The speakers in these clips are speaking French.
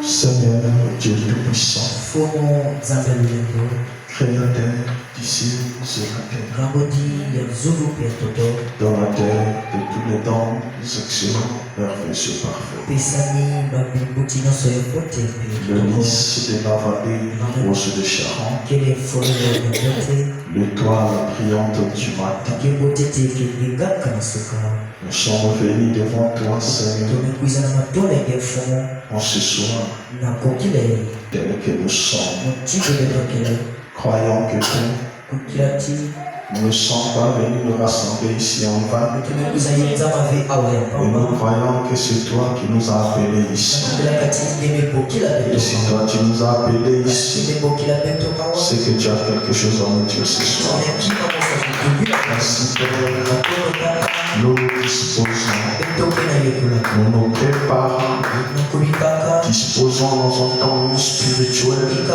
Seigneur Dieu Tout-Puissant, Créateur du ciel sur la terre, dans la terre de tous les dons excellents, merveilleux, parfaits. Le lys de la vallée, rose de Sharon, l'étoile brillante du matin. Nous sommes venus devant toi, Seigneur, en ce soir, tel que nous sommes, croyons que nous ne sommes pas venus nous rassembler ici en vain, et nous croyons que c'est toi qui nous as appelés ici. Et si toi tu nous as appelés ici, c'est que tu as quelque chose à nous dire ce soir. Merci Père, nous disposons, nous nous préparons, disposons nos entendements spirituels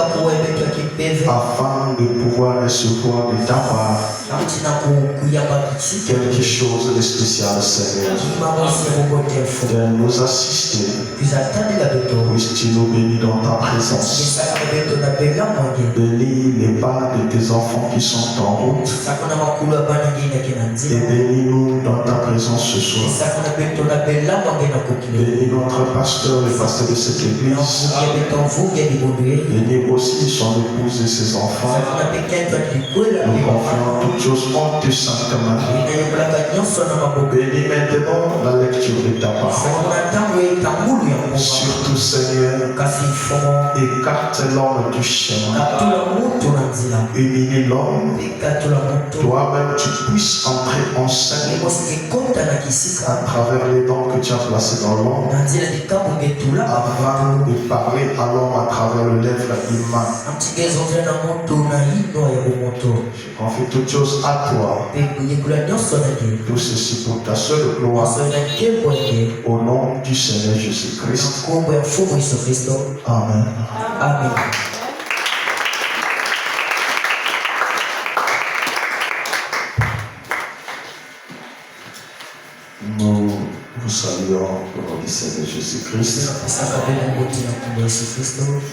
afin de pouvoir recevoir de ta part quelque chose de spécial, Seigneur. Viens nous assister. Puisses-tu nous bénir dans ta présence. Bénis les pas de tes enfants qui sont en route. Et bénis-nous dans ta présence ce soir. Bénis notre pasteur, le pasteur de cette église. Bénis aussi son épouse et ses enfants. Nous confions toutes choses en tes saintes mains. Bénis maintenant la lecture de ta parole. Surtout, Seigneur, écarte l'homme du chemin. Humilie l'homme. Toi-même, tu puisses entrer en scène à travers les dons que tu as placés dans l'homme, afin de parler à l'homme à travers le lèvre humain. Je confie toutes choses à toi. Tout ceci pour ta seule gloire. Au nom du Seigneur Jésus-Christ. Amen. Amen. Nous vous saluons au nom du Seigneur Jésus-Christ.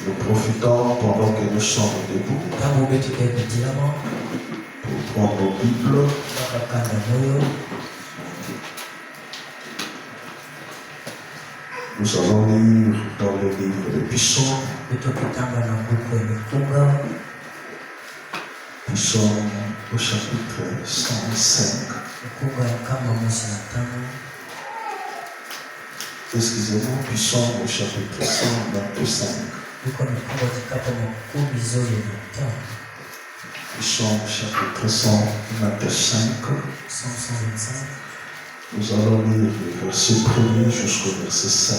Nous profitons pendant que nous sommes debout pour prendre nos Bibles. Nous allons lire dans le livre de Psaumes. Psaume au chapitre 105. Excusez-moi, Psaume au chapitre 125. Psaume chapitre 125. Nous allons lire le verset 1er jusqu'au verset 5.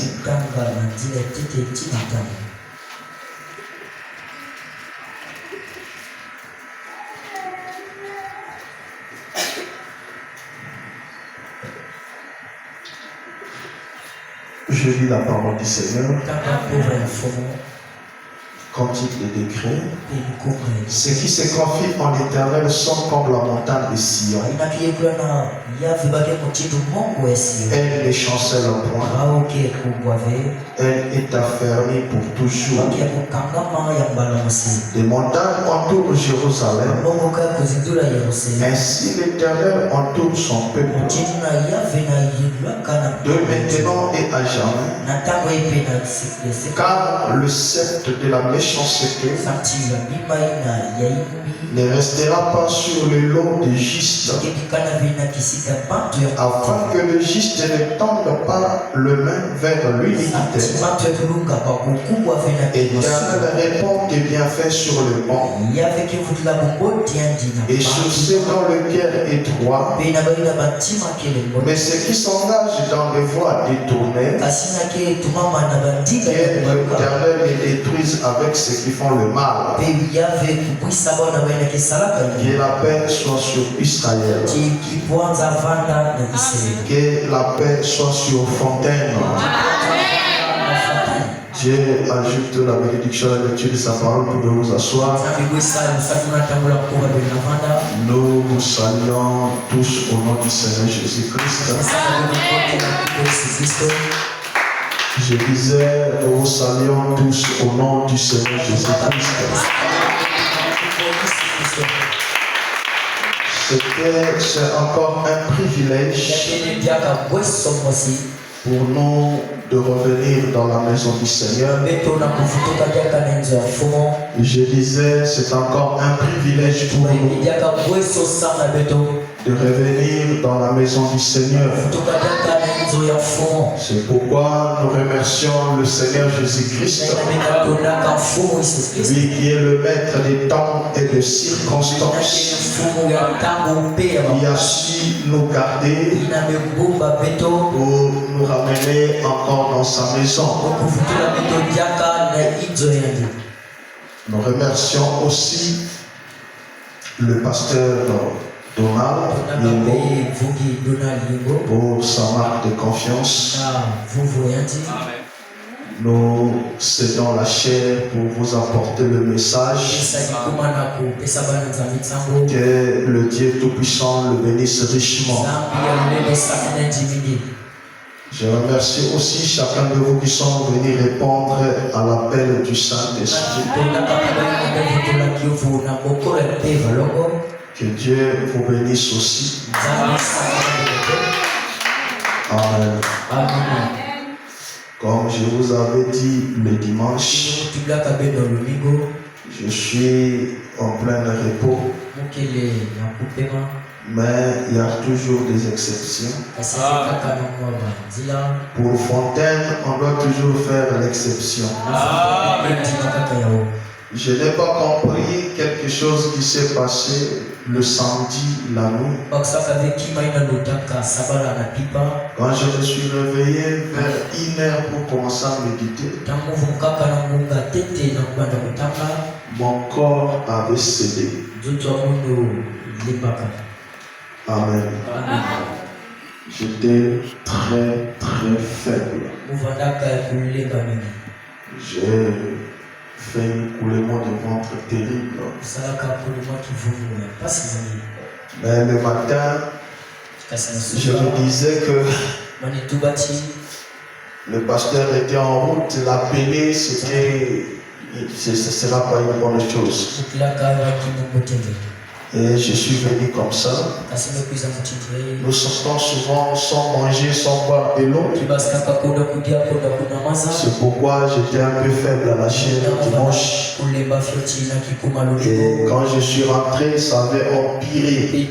Je lis la parole du Seigneur. Cantique de décret. Ceux qui se confient en l'Éternel sont comme la montagne de Sion. Elle ne chancelle point. Elle est affermie pour toujours. Des montagnes entourent Jérusalem. Ainsi l'Éternel entoure son peuple. De maintenant et à jamais. Car le sceptre de la méchanceté ne restera pas sur le lot des justes, afin que le juste ne tende pas le main vers l'iniquité. Éternel répond des bienfaits sur le banc, et sur ceux dont le cœur est droit. Mais ceux qui s'engagent dans des voies détournées, l'Éternel les détruise avec ceux qui font le mal. Que la paix soit sur Israël. Que la paix soit sur Fontaine. Dieu ajoute la bénédiction à la lecture de sa parole. Vous pouvez vous asseoir. Nous vous saluons tous au nom du Seigneur Jésus-Christ. Je disais, nous vous saluons tous au nom du Seigneur Jésus-Christ. C'est encore un privilège pour nous de revenir dans la maison du Seigneur. Je disais, c'est encore un privilège pour nous de revenir dans la maison du Seigneur. C'est pourquoi nous remercions le Seigneur Jésus-Christ, lui qui est le maître des temps et des circonstances, qui a su nous garder pour nous ramener encore dans sa maison. Nous remercions aussi le pasteur Donald pour sa marque de confiance. Nous cédons la chair pour vous apporter le message. Que le Dieu Tout-Puissant le bénisse richement. Je remercie aussi chacun de vous qui sont venus répondre à l'appel du Saint-Esprit. Que Dieu vous bénisse aussi. Amen. Comme je vous avais dit le dimanche, je suis en plein repos. Mais il y a toujours des exceptions. Pour Fontaine, on doit toujours faire l'exception. Je n'ai pas compris quelque chose qui s'est passé le samedi, la nuit. Quand je me suis réveillé vers 1h pour commencer à méditer, mon corps avait cédé. Amen. J'étais très faible. J'ai fait un coulement de ventre terrible. Mais le matin, je me disais que le pasteur était en route, l'appeler, ce ne sera pas une bonne chose. Et je suis venu comme ça. Nous sortons souvent sans manger, sans boire de l'eau. C'est pourquoi j'étais un peu faible à la chair dimanche. Et quand je suis rentré, ça avait empiré.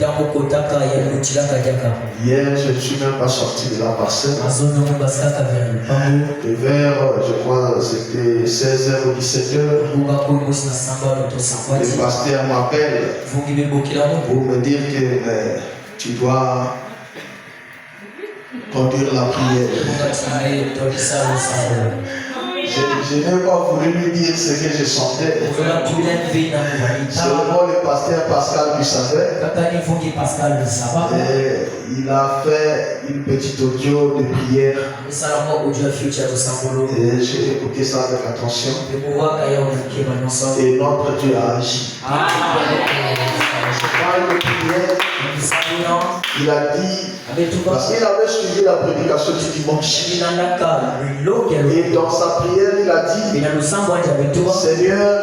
Hier, je ne suis même pas sorti de la parcelle. Et vers, je crois, c'était 16h ou 17h. Le pasteur m'appelle pour me dire que tu dois conduire la prière. Je n'ai pas voulu lui dire ce que je sentais. Seulement le pasteur Pascal lui savait. Et il a fait une petite audio de prière. Et j'ai écouté ça avec attention. Et notre Dieu a agi. Il a dit, parce qu'il avait suivi la prédication du dimanche. Et dans sa prière, il a dit, Seigneur,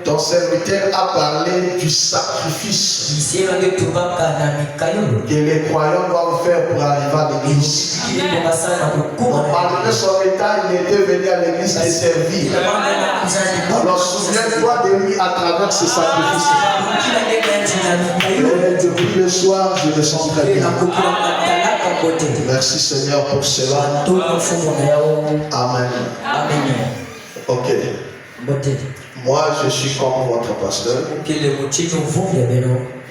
ton serviteur a parlé du sacrifice que les croyants doivent faire pour arriver à l'église. Malgré son état, il était venu à l'église et servir. Alors souviens-toi de lui à travers ce sacrifice. Depuis le soir, je me sens très bien. Merci Seigneur pour cela. Amen. Ok. Moi, je suis comme votre pasteur.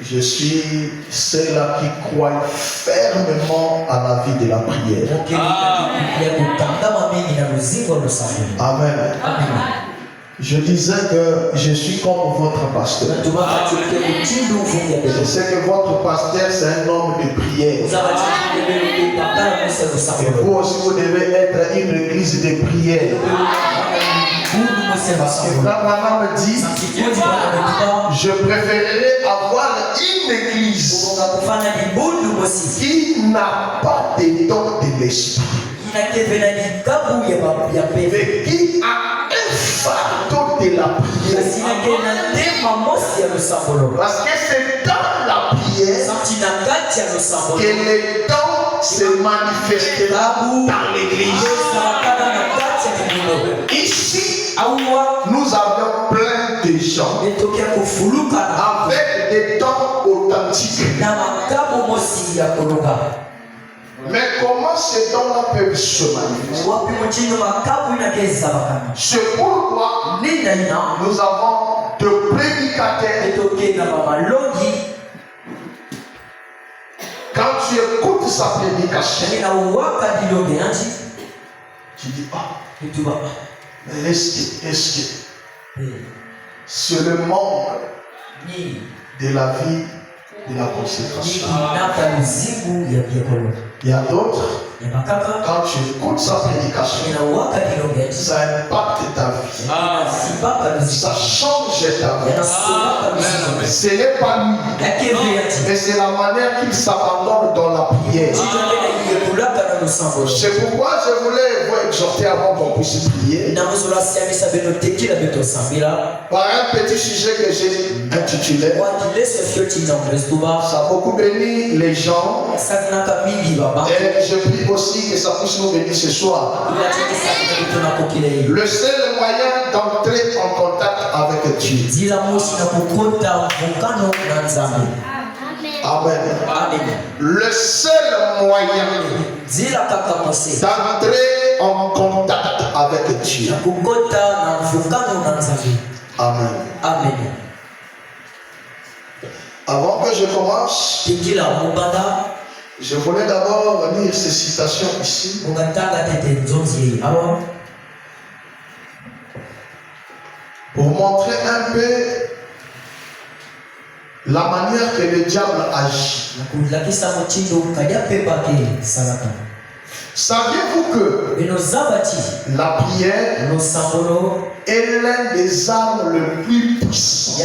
Je suis ceux-là qui croient fermement à la vie de la prière. Amen. Je disais que je suis comme votre pasteur. Je sais que votre pasteur, c'est un homme de prière. Et vous aussi, vous devez être une église de prière. Parce que Abraham me dit, je préférerais avoir une église qui n'a pas de don de l'esprit. mais qui a un fardeau de la prière. Parce que c'est dans la prière que les dons se manifesteront dans l'église. Ici, nous avons plein de gens avec des dons authentiques. Mais comment ces dons-là peuvent se manifester? C'est pourquoi nous avons de prédicateurs. Quand tu écoutes sa prédication, tu dis, mais est-ce que c'est le monde de la vie de la consécration? Il y a d'autres, quand tu écoutes sa prédication, ça impacte ta vie. Ça change ta vie. Ce n'est pas lui, mais c'est la manière qu'il s'abandonne dans la prière. C'est pourquoi je voulais vous exhorter avant qu'on puisse prier par un petit sujet que j'ai intitulé. Ça a beaucoup béni les gens. Et je prie aussi que ça puisse nous bénir ce soir. Le seul moyen d'entrer en contact avec Dieu. Amen. Le seul moyen d'entrer en contact avec Dieu. Amen. Avant que je commence, je voulais d'abord lire ces citations ici. Pour montrer un peu la manière que le diable agit. Saviez-vous que la prière est l'un des armes le plus puissants?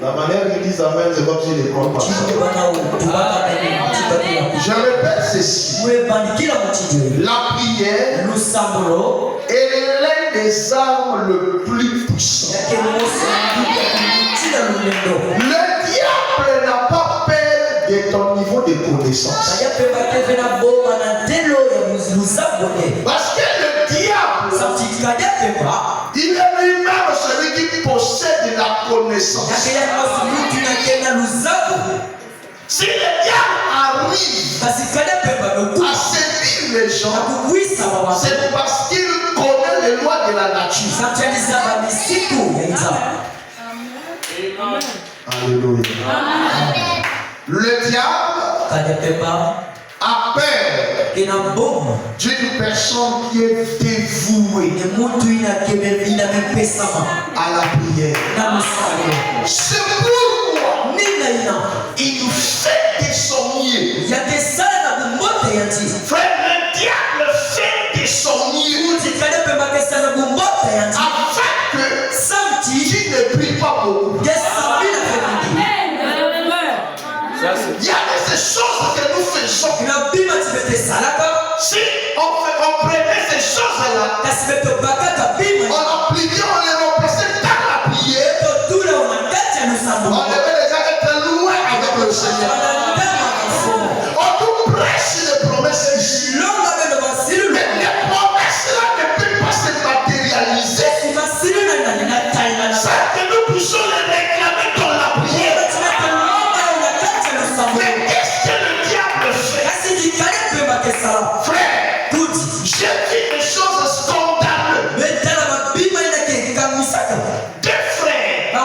La manière qu'ils disent Amen, c'est comme si les corps passaient. Je répète ceci. La prière est l'un des armes le plus puissants. Le diable n'a pas peur de ton niveau de connaissance. Parce que le diable, il est lui-même celui qui possède la connaissance. Si le diable arrive à séduire les gens, c'est parce qu'il connaît les lois de la nature. Alléluia. Le diable a peur d'une personne qui est dévouée à la prière. C'est pourquoi il nous fait des sommiers. Frère, le diable fait des sommiers afin que tu ne pries pas beaucoup. Il y a des choses que nous faisons. Si on prenait ces choses-là, on appliquait, on les représente dans la prière, on devait déjà être loin avec le Seigneur. On nous prêche les promesses ici. Mais les promesses-là ne peuvent pas se matérialiser. Ça que nous puissions les réclamer dans la prière. Mais qu'est-ce que le diable fait? Frère, j'ai vu des choses scandaleuses. Deux frères.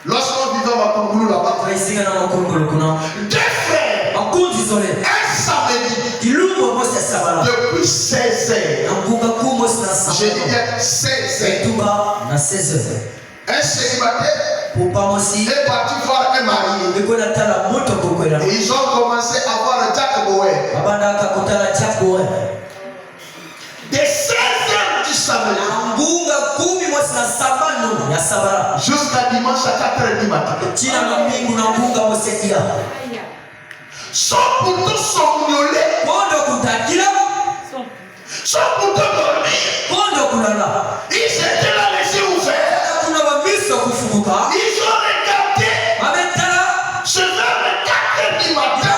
Lorsqu'on vivait à Makongulu là-bas, deux frères. Un samedi. Depuis 16 heures. J'ai dit bien 16 heures. Un célibataire est parti voir un marié. Et ils ont commencé à voir Jack Boer. De 16 heures du samedi jusqu'à dimanche à 4h du matin. Sans pourtant somnoler, sans pourtant dormir, ils étaient là les yeux ouverts. Ils ont regardé ce vers 4h du matin.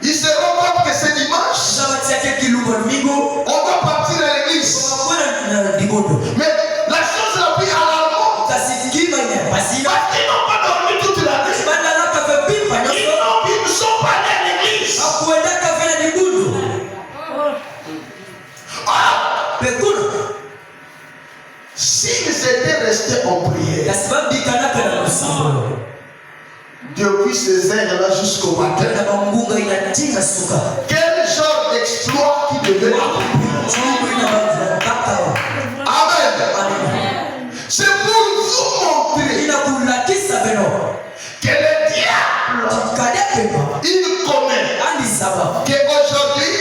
Ils se rendent compte que c'est dimanche. On doit partir à l'église. Mais la chose la plus alarmante, parce qu'ils n'ont pas dormi toute la nuit. Ils ne sont pas allés à l'église. S'ils étaient restés en prière depuis ces heures-là jusqu'au matin, quel genre d'exploit qui devait être? Amen. C'est pour vous montrer que le diable, il connaît qu'aujourd'hui,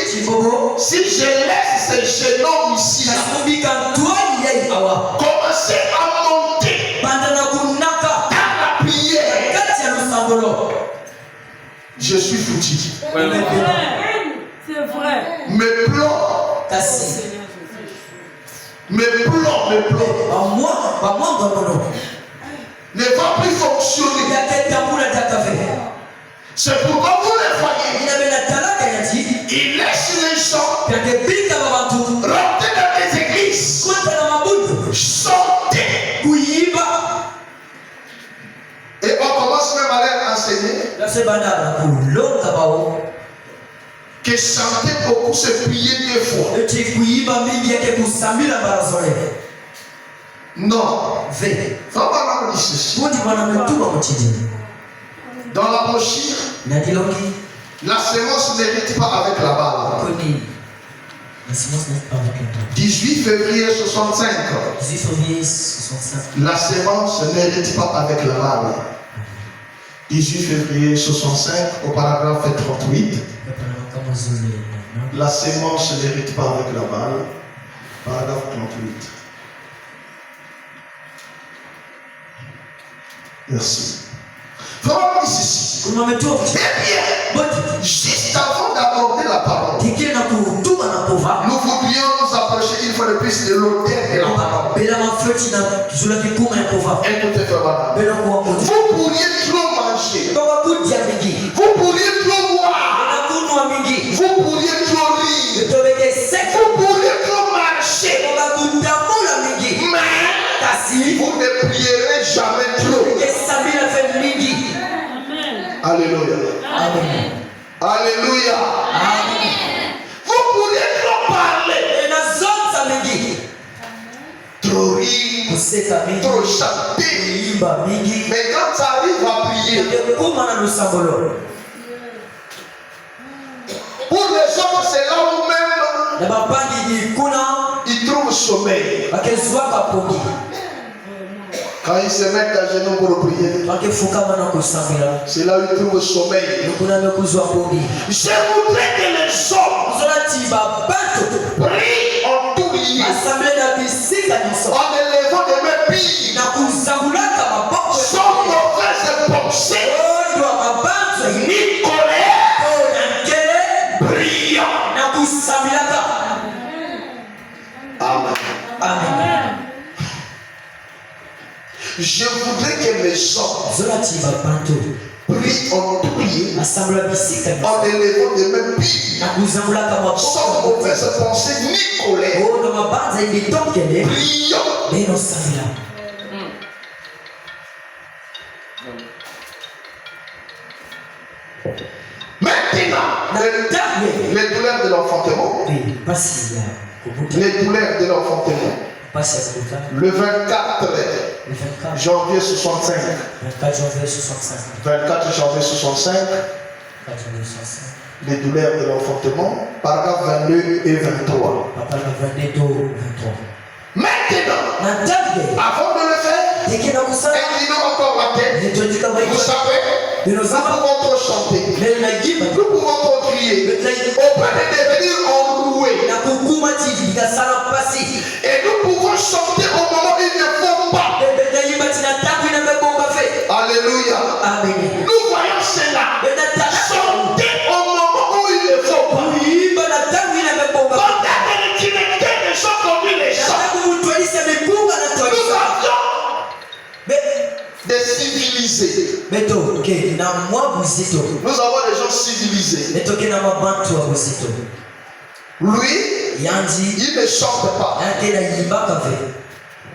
si je laisse ces jeunes hommes ici commencer à monter dans la prière, je suis foutu. C'est vrai. Mes plans ne vont plus fonctionner. C'est pourquoi vous les voyez. Ils laissent les gens rentrer dans les églises, chanter. Et on commence même à leur enseigner que chanter beaucoup, c'est prier 2 fois. Non. Dans la brochure, la sémence n'hérite pas avec la balle. 18 février 65. La sémence n'hérite pas avec la balle. 18 février 65, au paragraphe 38. La sémence n'hérite pas avec la balle. Paragraphe 38. Merci. Vraiment ici. Eh bien, juste avant d'aborder la parole, nous voudrions nous approcher une fois de plus de l'autel de la parole. Écoutez, frère, vous pourriez trop manger, vous pourriez trop boire, vous pourriez trop rire, vous pourriez trop marcher, mais vous ne prierez jamais trop. Alléluia. Amen. Alléluia. Amen. Vous pourriez trop parler, trop rire, trop chanter, mais quand ça arrive à prier, pour les autres, c'est là où même ils trouvent sommeil. Quand ils se mettent à genoux pour prier, c'est là où ils trouvent sommeil. Je voudrais que les hommes prient en tout lieu, en élevant des mains pires, sans mauvaise pensée, ni colère, brillant. Amen. Amen. Je voudrais que mes hommes prient en tout lieu, en élevant des mains pires, sans mauvaise pensée ni colère, brillant. Maintenant, les douleurs de l'enfantement, les douleurs de l'enfantement, le 24 janvier 65, 24 janvier 65, les douleurs de l'enfantement, paragraphe 22 et 23. Maintenant, avant de le faire, inclinons encore la tête. Vous savez, nous pouvons trop chanter, nous pouvons trop crier. prier, au point de devenir enroué. Et nous pouvons chanter au moment où il ne faut pas. Alléluia. Nous voyons cela. Chanter au moment où il ne faut pas. Pendant que tu étais des gens conduits les gens. Nous avions des civilisés. Nous avons des gens civilisés. Lui, il ne chante pas.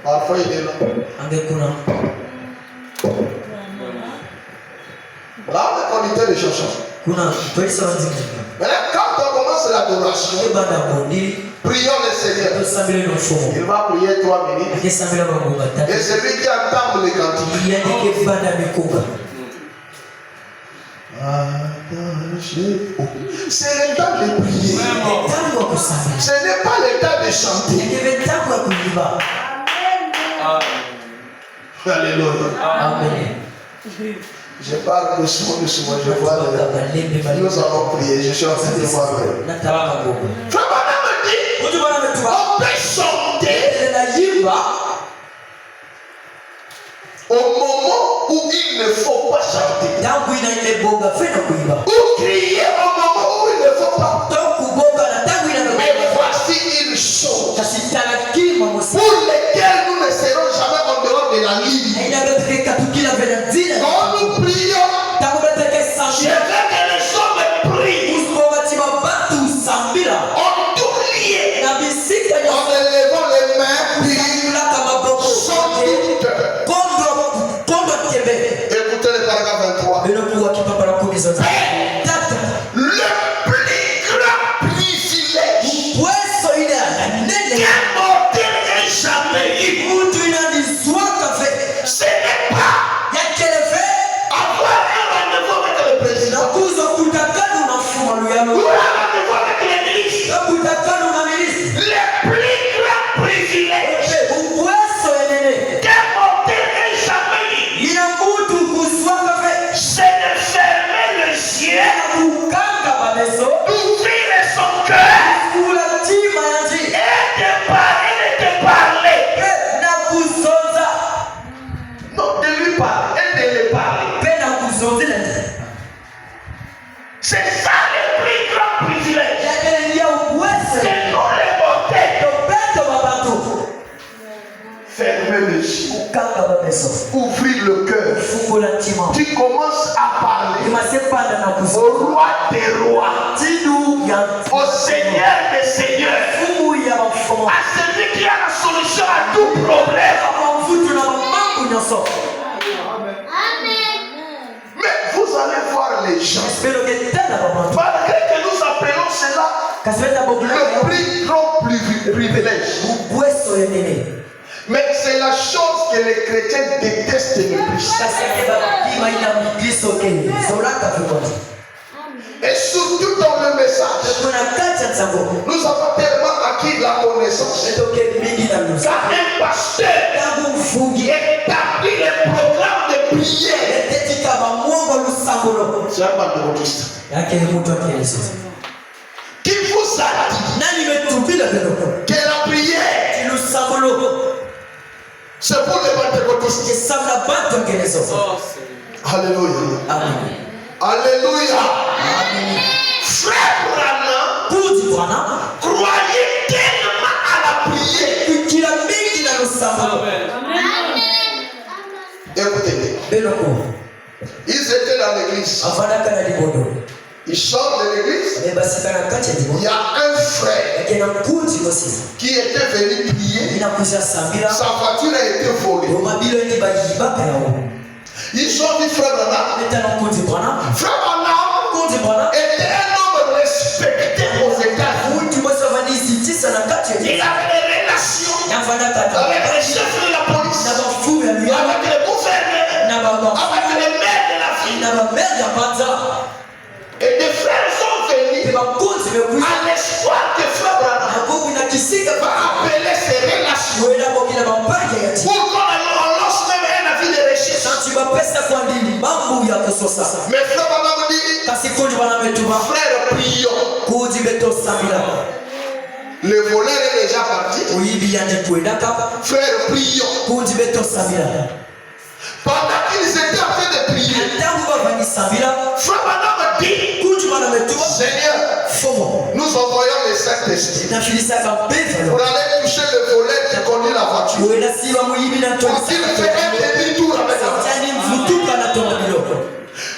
Parfois il est là. Là, on est comité de chansons. Mais là, quand on commence l'adoration, prions le Seigneur. Il va prier 3 minutes. Et celui qui entame les cantiques. C'est le temps de prier. Ce n'est pas le temps de chanter. Alléluia. Amen. Je parle doucement, je vois nous allons prier. Je suis en train de voir. Frère Madame me dit, on peut chanter au moment où il ne faut pas chanter. Ou crier au moment où il ne faut pas. Mais voici une chose pour lesquelles nous ne serons jamais en dehors de la ligne. Quand nous prions, je veux que les hommes prient en tout lieu, en élevant les mains, écoutez le paragraphe 23. Le plus grand privilège qu'un mortel ait jamais eu, ce n'est pas avoir un rendez-vous avec le président ou un rendez-vous avec l'église. Le plus grand privilège qu'un mortel ait jamais eu, c'est de fermer les yeux, d'ouvrir son cœur et de parler. Non, de lui parler et de les parler. C'est ça le plus grand privilège. C'est nous les mortels. Fermer les yeux, ouvrir le cœur. Tu commences à parler au roi des rois, au Seigneur des seigneurs, à celui qui a la solution à tout problème. Mais vous allez voir les gens, malgré que nous appelons cela le plus grand privilège, mais c'est la chose que les chrétiens détestent le plus. Et surtout dans le message, nous avons tellement acquis la connaissance. Car un pasteur établit les programmes de prière. C'est un pentecôtiste qui vous a dit que la prière, c'est pour les pentecôtistes. Alléluia. Alléluia. Frère Branham croyait tellement à la prière. Écoutez, ils étaient dans l'église. Ils sortent de l'église. Il y a un frère qui était venu prier. Sa voiture a été volée. Ils ont dit Frère Branham. Frère Branham était un homme respecté aux États-Unis. Il avait des relations avec les chefs de la police, avec les gouverneurs, avec les maires de la ville. Et des frères sont venus à l'espoir que Frère Branham va appeler ses relations pour qu'on lance même un avis de recherche. Mais Frère Branham dit, kasi kundi banametuma frère, prions. kundi beto sabila Le voleur est déjà parti. oyibi yande kwendaka Frère, prions. kundi beto sabila Pendant qu'ils étaient en train de prier, ntango bavandi sabila frère Branham dit, kundi banametuma Seigneur, fomo nous envoyons les Saint-Esprit nafilisaka pour mpevalo aller toucher le voleur qui conduit la voiture. wenda siba moyibi na Pour qu'il fait un demi-tour avec la voiture. tani mvutuka na tonga biloko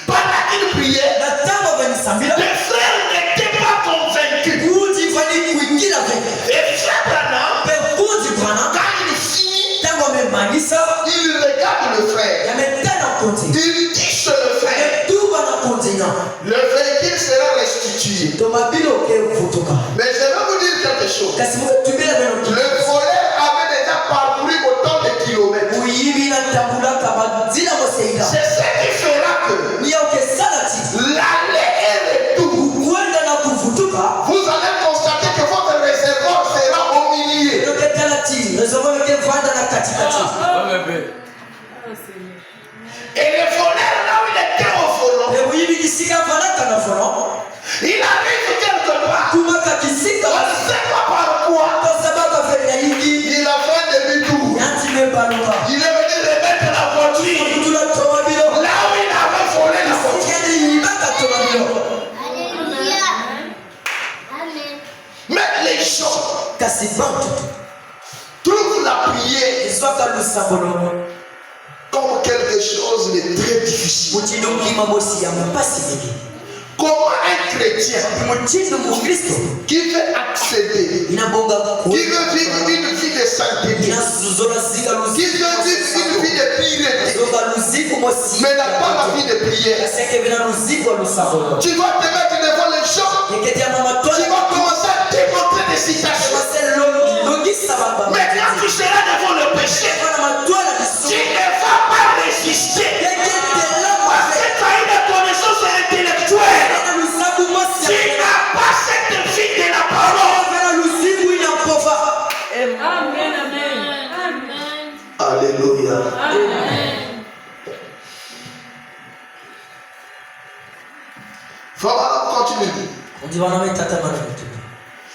Pendant qu'ils priaient, na ntango bavandi sabila les frères n'étaient pas convaincus. kundi vandi kuikila ve Et frère Branham, mpe kundi bwana quand il finit, ntango amemangisa il regarde le frère. yametana kundi Il dit sur le frère, tuba na kontina le véhicule sera restitué. tomabilo kevutuka Mais je vais vous dire quelque chose. kasi mutumila beno Le voleur avait déjà parcouru autant de kilomètres. uyibi na tambulaka badila moseida C'est ce qui fera que niyoke salati l'aller et retour, kwenda na kuvutuka vous allez constater que votre réservoir sera au milieu. yoke talati rezovoke vanda na katikati Et le voleur, là où il était au volant, uyibi kisika vanaka na volant il arrive quelque part. kumaka kisika On ne sait pas par quoi. tosabaka venda yingi Il a fait demi-tour. yantime baluka Il est venu remettre la voiture kutula tomabilo là où il avait volé la voiture. sikeni yibaka tomabilo Mais les gens kasi bantu trouvent la prière ezwaka lusambolo comme quelque chose de très difficile. mutindo mlima mosi ya mpasi mingi Comment un chrétien mutindo mukristo qui veut accéder, inabonga qui veut vivre une vie de sainteté, inazuzora zika qui veut vivre une vie de pureté, zoka luziku mosi mais n'a pas la vie de prière. aseke vina luziku wa lusambolo Tu vas te mettre devant les gens, yeketia mama tu tole vas commencer à démontrer des citations. mase longisa baba Mais quand tu seras devant le péché, bana matwala tu bisu ne vas pas résister. yeketela Parce que tu as une connaissance intellectuelle. na lusabu mosi Tu n'as pas cette vie de la parole. vina luziku inapova Amen, amen. Alléluia. Frère, continue. ndi bana metata mana mutu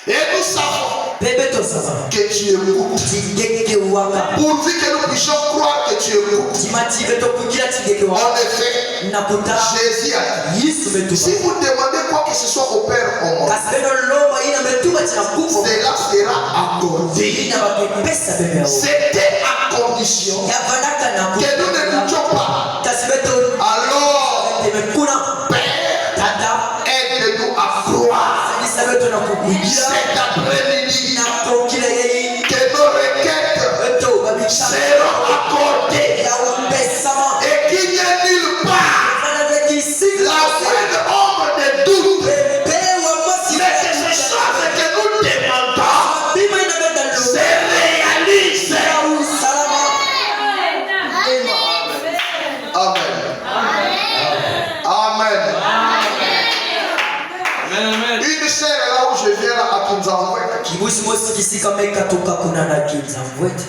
Et nous savons bebe tosaba que tu écoutes. tigeke waka Pourvu que nous puissions croire que tu écoutes. timati beto kukila tigeke waka En effet, nakuta Jésus a dit, yisu betuba si vous demandez quoi que ce soit au Père au monde, kasi beno lomba ina betuba tina kufa cela sera accordé. ina bakepesa bebe yao C'était à condition yavanaka na que nous ne luttions pas. kasi beto Alors, temekuna Père, tata aide-nous à croire sadisa beto na kukugira cet après-midi na kokila yei que nos requêtes beto babisa seront accordées yawapesama et qu'il n'y ait nulle part fana vekisika la moindre ombre de doute. bebewa mosi Mais que ces choses que nous demandons bima ina benda lo se réalisent. usalama Amen. Amen. Une sœur là où je viens là à Kinzanzoué, kibusi mosi kisika meka toka kuna na kinza mvwete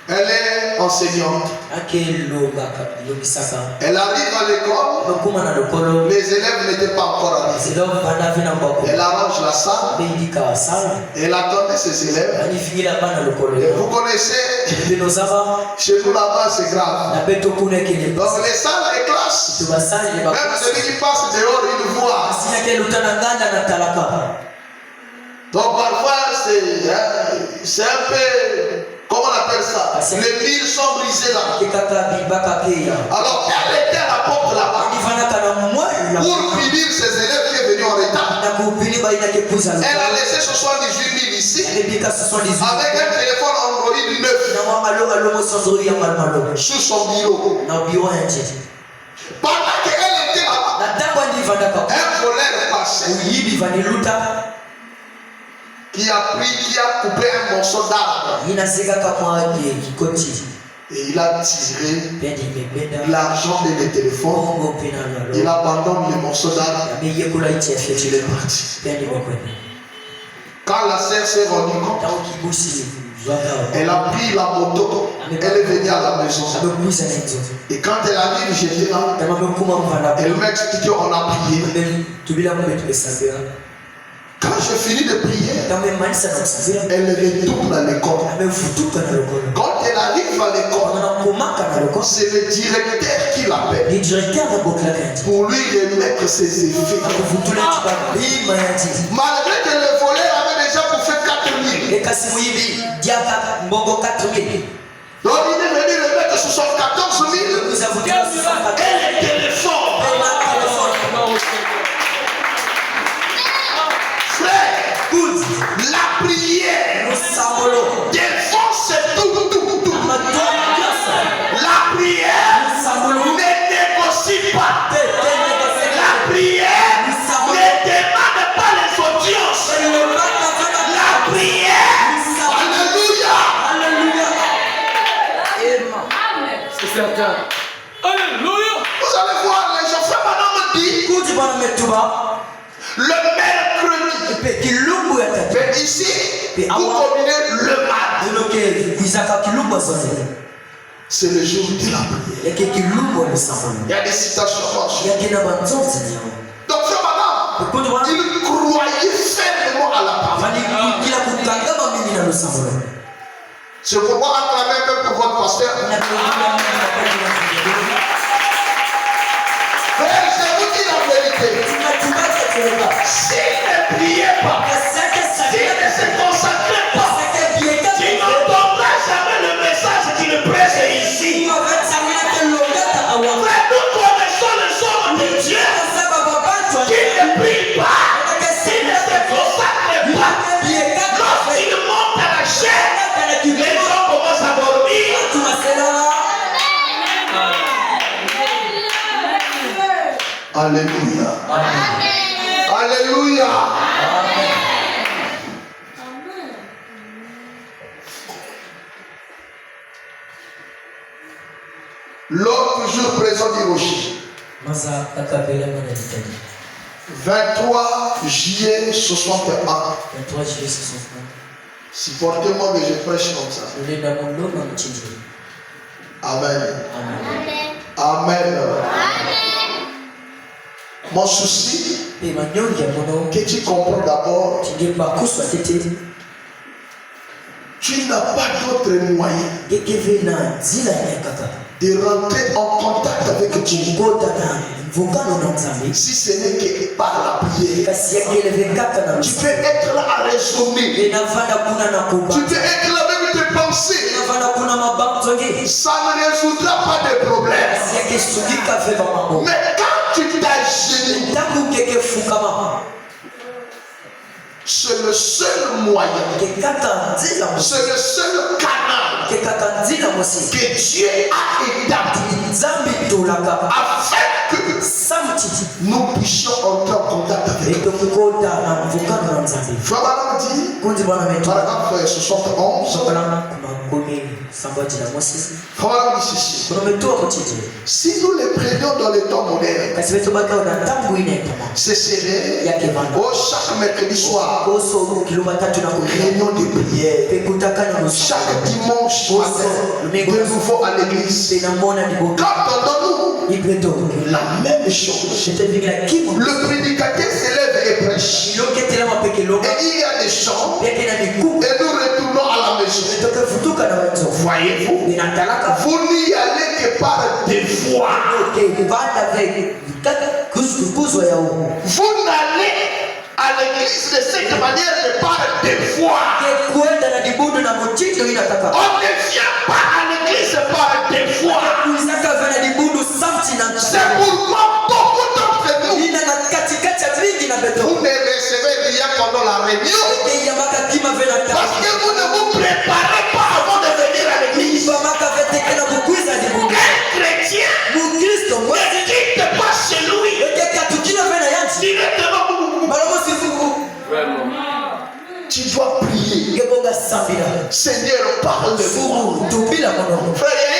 elle est enseignante. akelobaka lobisaka Elle arrive à l'école, bakuma na lokolo les élèves n'étaient pas encore arrivés. zelo bana vina mbako Elle arrange la salle, beidika sana elle attendait ses élèves. anifingira bana lokolo Et vous connaissez, binozaba chez nous là-bas c'est grave. na beto kuna kele Donc les salles, les classes, tubasali même bako celui qui passe dehors, il voit. asinya kele utana nganda na talaka Donc parfois c'est un peu, comment on appelle ça? Les murs sont brisés là. kekaka bibaka keya Alors elle était à la porte là-bas ivanaka na mwala pour punir ses élèves qui est venu en retard. na kupili baina kepuza Elle a laissé 78 000 ici ebika 78 avec un téléphone Android 9 na mwa alo mosonzo ya malmalo sur son bureau. na biro yanje Pendant qu'elle était là-bas, na tango ndivandaka un voleur passait uyibi vaniluta qui a coupé un morceau d'arbre inasekaka mwa kikoti et il a tiré pendi mebenda l'argent de les téléphones. bongo pena Il lalo abandonne le morceau d'arbre. ameyekula itiafia Il est parti. pendi mekwenda Quand la sœur s'est rendue compte, tango kibusi Elle a pris la moto, elle est venue à la maison. Et quand elle arrive, j'étais là. Elle m'a expliqué, on a prié. Quand j'ai fini de prier, elle retourne à l'école. Quand elle arrive à l'école, c'est le directeur qui l'appelle pour lui remettre ses effets. Malgré que le voleur avait déjà bouffé 4 000. Donc il est venu remettre 74 000 et le téléphone. Frère, la prière défonce tout. La prière ne négocie pas. La prière ne demande pas les audiences. La prière, alléluia. C'est certain. Alléluia. Vous allez voir, les gens maintenant me disent le mercredi. Mais ici, vous combinez le mardi. C'est le jour de la prière. Il y a des citations marchées. Donc, frère, madame, il croyait fermement à la parole. C'est pourquoi acclamer un peu pour votre pasteur. Frère, je vous dis la vérité. S'il ne priait pas, s'il ne se consacrait pas, tu n'entendras jamais le message qu'il prêche ici. Frère, nous connaissons le sort de Dieu qui ne prie pas, qui ne se consacre pas. Lorsqu'il monte à la chair, les gens commencent à dormir. Alléluia. Alléluia. L'autre jour présent du rocher. 23 juillet 61. Supportez-moi que je prêche comme ça. Amen. Amen. Mon souci, que tu comprends d'abord, tu n'as pas d'autre moyen de rentrer en contact avec Dieu si ce n'est que par la prière. Tu peux être là à raisonner. Tu peux être là même de penser. Ça ne résoudra pas de problème. Mais quand tu t'agis, c'est le seul moyen, c'est le seul canal que Dieu a établi afin que nous puissions entrer en contact avec lui. Frère Madame dit, paragraphe 71, Frère Madame dit ceci: si nous les prenions dans les temps modernes, ce serait chaque mercredi soir réunion de prière, chaque dimanche matin de nouveau à l'église. Quand entendons-nous la même chose? Le prédicateur s'élève et prêche, et il y a des chants, et nous retournons à la maison. Voyez-vous, vous n'y allez que par devoir. Vous n'allez à l'église de cette manière que par devoir. On ne vient pas à l'église par devoir. C'est pourquoi beaucoup d'entre nous, vous ne recevez rien pendant la réunion parce que vous ne vous préparez pas avant de venir à l'église. Un chrétien ne quitte pas chez lui directement. Tu dois prier. Seigneur, parle-moi. Frère, il y a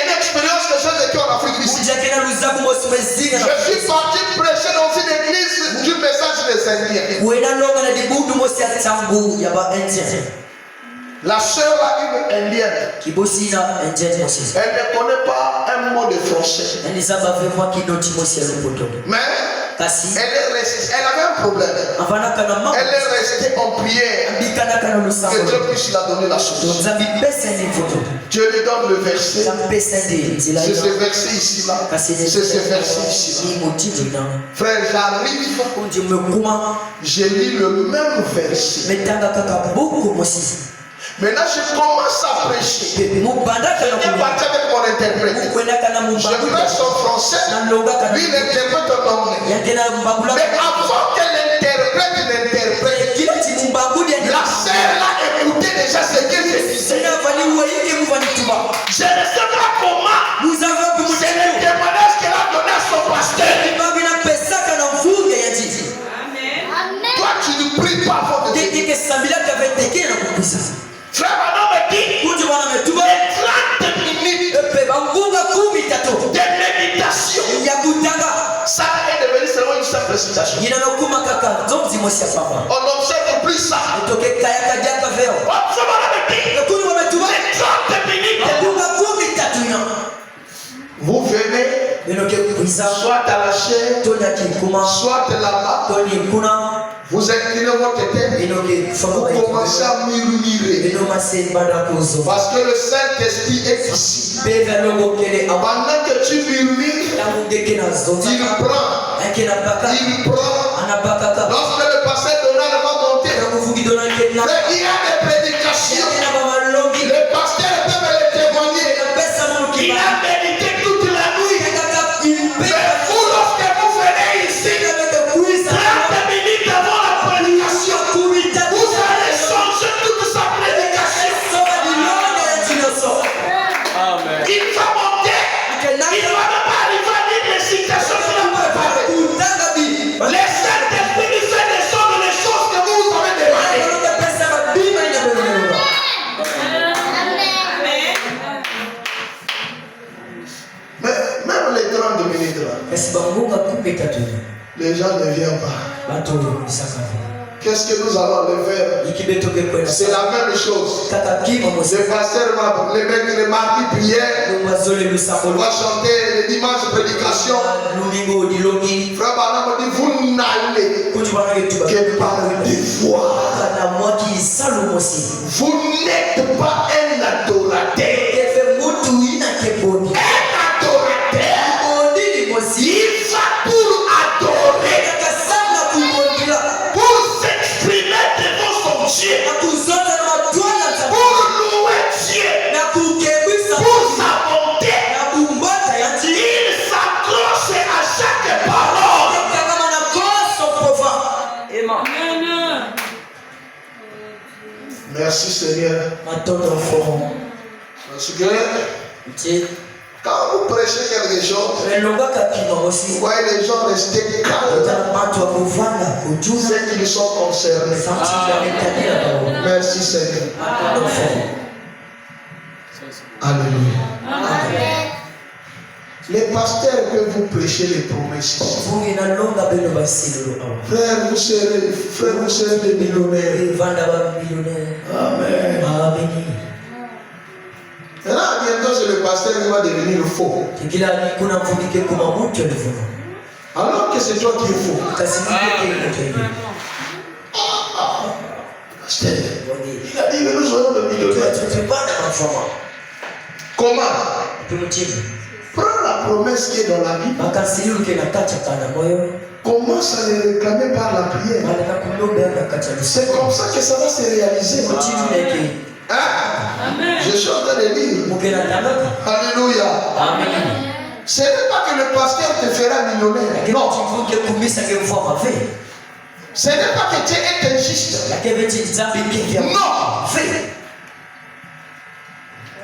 une expérience que j'ai vécue en Afrique du Sud. Je suis parti prêcher dans une église du message des Indiens. La sœur a une indienne. Elle ne connaît pas un mot de français. Mais elle avait un problème. Elle est restée en prière. Que Dieu puisse la donner la solution. Dieu lui donne le verset. C'est ce verset ici là. C'est ce verset ici là. Frère, j'arrive. J'ai lu le même verset. Maintenant, je commence à prêcher. Je viens partir avec mon interprète. Je prêche en français. Lui, il interprète en anglais. Mais avant que l'interprète n'interprète, la sœur a écouté déjà ce que je disais. Je ne sais pas comment. C'est le témoignage qu'elle a donné à son pasteur. Toi, tu ne pries pas avant de te. Frère Manon me dit, les 30 minutes de méditation, ça est devenu seulement une simple citation. On n'observe plus ça. On se dit, les 30 minutes, vous venez, soit à la chair, soit là-bas. Vous inclinez votre tête, vous commencez à murmurer. Parce que le Saint-Esprit est ici. Pendant que tu murmures, il prend. Lorsque le pasteur Donald va monter, il y a des prédications. Le pasteur peut me le témoigner. Il a médité toute la nuit. Mais vous, lorsque vous venez ici, 30 minutes avant la prédication, vous allez changer toute sa prédication. Amen. Il va monter. Il ne va même pas arriver à dire les citations qu'il a préparées. Les Saint-Esprit lui fait descendre les choses que vous avez demandées. Mais même les 30 minutes là, les gens ne viennent pas. Qu'est-ce que nous allons le faire? C'est la même chose. Le pasteur, le mardi prière, on va chanter le dimanche prédication. Frère Barnabé me dit, vous n'allez que par des voix. Vous n'êtes pas un adorateur. Il va pour adorer, pour s'exprimer devant son Dieu, pour louer Dieu, pour sa bonté. Il s'accroche à chaque parole. Merci Seigneur. Parce que quand vous prêchez quelque chose, vous voyez les gens rester calmes. Ceux qui sont concernés. Merci Seigneur. Alléluia. Les pasteurs que vous prêchez les promesses. Frère, vous serez des millionnaires. Amen. Là, bientôt, c'est le pasteur qui va devenir faux. Alors que c'est toi qui es faux. Pasteur, il a dit que nous serons des millionnaires. Comment? Prends la promesse qui est dans la Bible. Commence à les réclamer par la prière. C'est comme ça que ça va se réaliser. Hein? Je suis en train de dire. Alléluia. Amen. Ce n'est pas que le pasteur te fera millionnaire. Non. Ce n'est pas que Dieu est injuste. Non.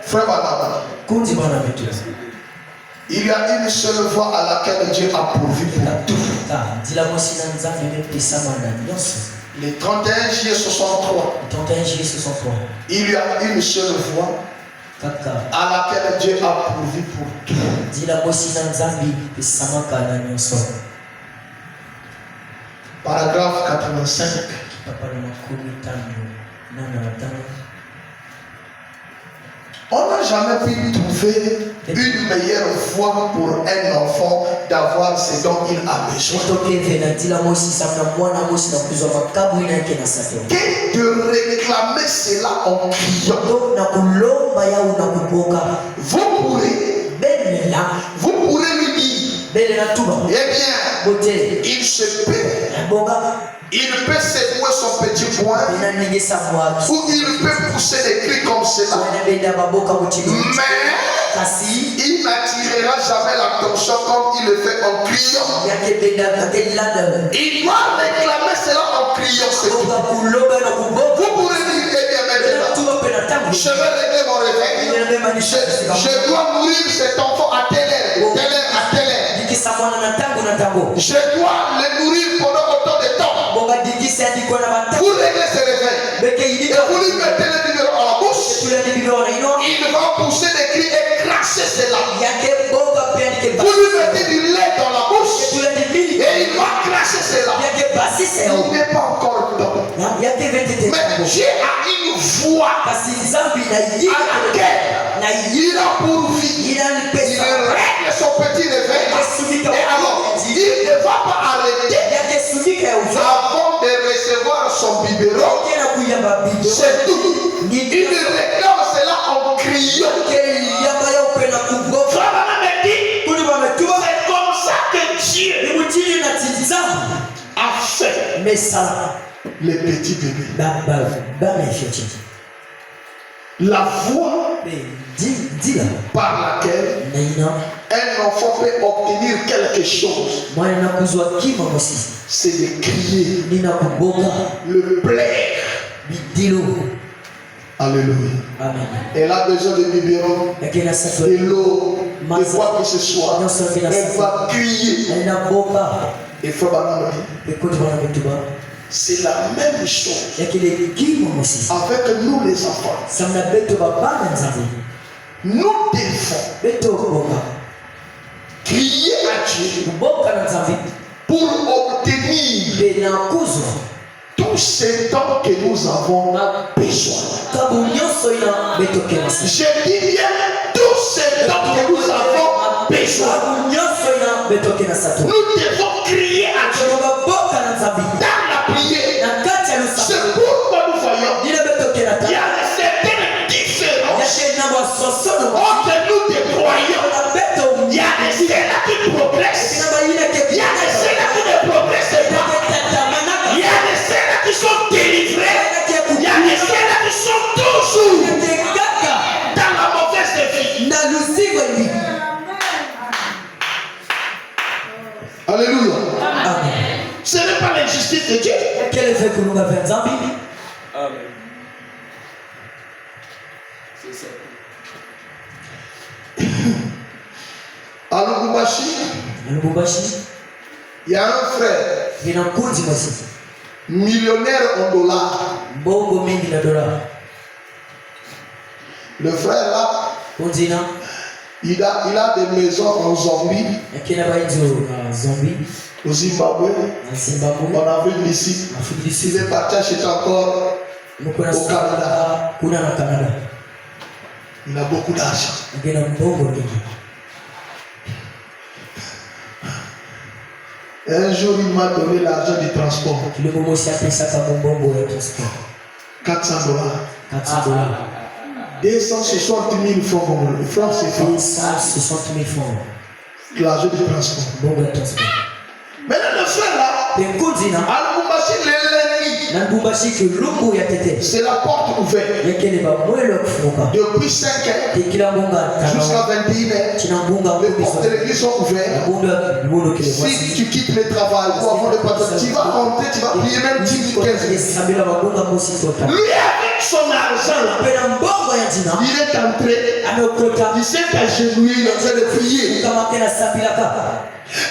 Frère Barnabé, il y a une seule voie à laquelle Dieu a pourvu pour tout. Le 31 juillet 63. Il y a une seule voie à laquelle Dieu a pourvu pour tout. Paragraphe 85. On n'a jamais pu trouver une meilleure voie pour un enfant d'avoir ce dont il a besoin que de réclamer cela en criant. Vous pourrez lui dire, eh bien, il se peut. Il peut secouer son petit poing ou il peut pousser des cris comme cela. Mais il n'attirera jamais l'attention comme il le fait en criant. Il doit réclamer cela en criant. Vous pourrez dire, eh bien maintenant, je vais régler mon réveil. Je dois nourrir cet enfant à telle heure, telle heure, à telle heure. Je dois le nourrir pendant autant de temps. Vous réglez ce réveil et vous lui mettez le numéro à la bouche. Il va pousser des cris et cracher cela. Vous lui mettez du lait dans la bouche et il va cracher cela. Il n'est pas encore temps. Mais Dieu a une voix à laquelle il a pourvu. Il règle son petit réveil. Et alors, il ne va pas arrêter avant de recevoir son biberon. C'est tout. Il réclame cela en criant. C'est comme ça que Dieu a fait les petits bébés. La voie par laquelle un enfant peut obtenir quelque chose, c'est de crier, le plaire. Alléluia. Amen. Elle a besoin de biberon, de l'eau, de quoi que ce soit. Elle va crier. Et frère Banana, c'est la même chose avec nous les enfants. Nous devons crier à Dieu pour obtenir tout ce temps que nous avons besoin. Je dis bien tout ce temps que nous avons besoin. Nous devons crier à Dieu dans la prière. C'est pourquoi nous voyons il y a certaines différences entre nous des croyants. Il y a des ceux-là qui progressent. Il y a des ceux-là qui ne progressent pas. Il y a des ceux-là qui sont délivrés. Il y a des ceux-là qui sont toujours dans la mauvaise vie. Alléluia. Amen. Ce n'est pas l'injustice de Dieu. Amen. C'est ça. À Lubumbashi, il y a un frère millionnaire en dollars. Le frère là, il a des maisons en Zambie, au Zimbabwe, en Afrique du Sud. Il est parti acheter encore au Canada. Il a beaucoup d'argent. Un jour, il m'a donné l'argent du transport. 400 $. 260 000 francs. Francs, c'est francs. 260 000 francs. L'argent du transport. Maintenant, le frère là, c'est la porte ouverte. Depuis 5 heures jusqu'à 21 heures, les portes de l'église sont ouvertes. Si tu quittes le travail ou avant de partir, tu vas rentrer, tu vas prier même 10 000, 15 000. Lui, avec son argent, il est entré, il s'est agenouillé, il est en train de prier. Et